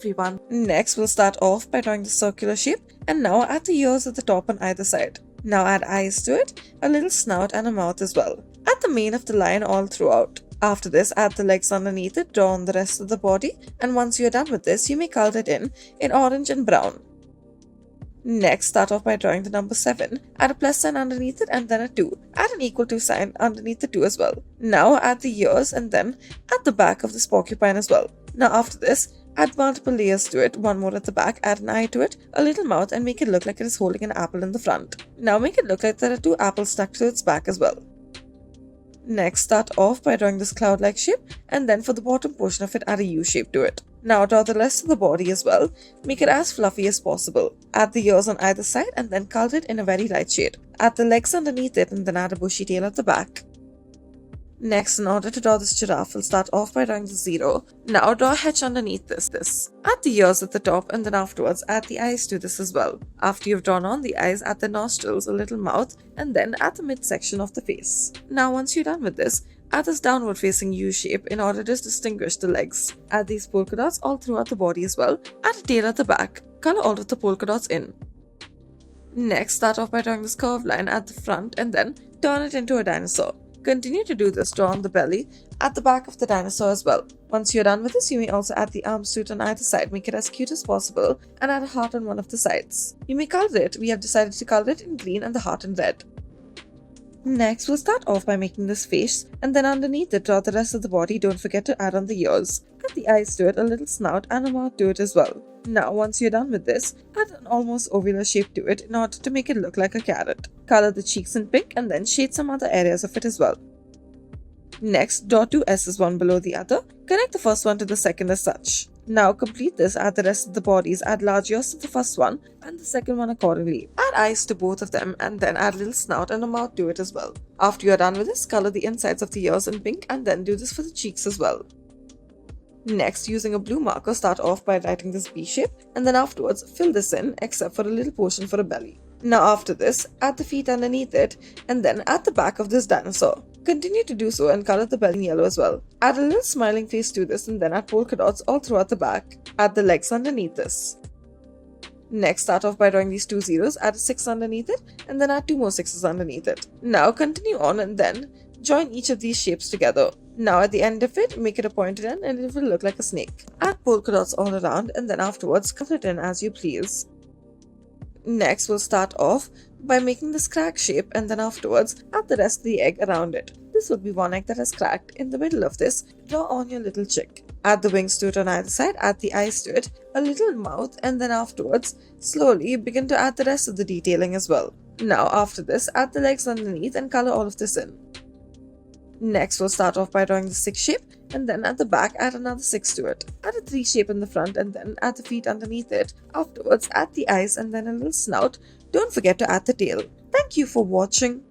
everyone. Next, we'll start off by drawing the circular shape, and now add the ears at the top on either side. Now add eyes to it, a little snout and a mouth as well. Add the mane of the lion all throughout. After this, add the legs underneath it, draw on the rest of the body, and once you're done with this, you may color it in orange and brown. Next, start off by drawing the number 7. Add a plus sign underneath it and then a 2. Add an equal to sign underneath the 2 as well. Now add the ears and then add the back of this porcupine as well. Now after this, add multiple layers to it, one more at the back, add an eye to it, a little mouth, and make it look like it is holding an apple in the front. Now make it look like there are 2 apples stuck to its back as well. Next, start off by drawing this cloud-like shape, and then for the bottom portion of it, add a U shape to it. Now draw the rest of the body as well. Make it as fluffy as possible. Add the ears on either side and then color it in a very light shade. Add the legs underneath it and then add a bushy tail at the back. Next, in order to draw this giraffe, we'll start off by drawing the 0. Now draw a hedge underneath this. Add the ears at the top and then afterwards add the eyes to this as well. After you've drawn on the eyes, add the nostrils, a little mouth, and then add the midsection of the face. Now once you're done with this, add this downward facing U shape in order to distinguish the legs. Add these polka dots all throughout the body as well. Add a tail at the back. Color all of the polka dots in. Next, start off by drawing this curved line at the front and then turn it into a dinosaur. Continue to do this, draw on the belly, at the back of the dinosaur as well. Once you're done with this, you may also add the arms to it on either side, make it as cute as possible, and add a heart on one of the sides. You may color it. We have decided to color it in green and the heart in red. Next, we'll start off by making this face, and then underneath it, draw the rest of the body. Don't forget to add on the ears. Add the eyes to it, a little snout, and a mouth to it as well. Now, once you're done with this, add an almost ovular shape to it in order to make it look like a carrot. Color the cheeks in pink and then shade some other areas of it as well. Next, draw 2 S's one below the other. Connect the first one to the second as such. Now complete this, add the rest of the bodies, add large ears to the first one and the second one accordingly. Add eyes to both of them and then add a little snout and a mouth to it as well. After you are done with this, color the insides of the ears in pink and then do this for the cheeks as well. Next, using a blue marker, start off by writing this B shape and then afterwards fill this in except for a little portion for a belly. Now after this, add the feet underneath it and then add the back of this dinosaur. Continue to do so and color the belly in yellow as well. Add a little smiling face to this and then add polka dots all throughout the back. Add the legs underneath this. Next, start off by drawing these 2 zeros, add a 6 underneath it and then add 2 more 6s underneath it. Now continue on and then join each of these shapes together. Now at the end of it, make it a pointed end and it will look like a snake. Add polka dots all around and then afterwards color it in as you please. Next, we'll start off by making this crack shape and then afterwards add the rest of the egg around it. This would be one egg that has cracked. In the middle of this, draw on your little chick. Add the wings to it on either side, add the eyes to it, a little mouth, and then afterwards, slowly begin to add the rest of the detailing as well. Now after this, add the legs underneath and color all of this in. Next, we'll start off by drawing the 6 shape and then at the back add another 6 to it. Add a 3 shape in the front and then add the feet underneath it. Afterwards, add the eyes and then a little snout. Don't forget to add the tail. Thank you for watching.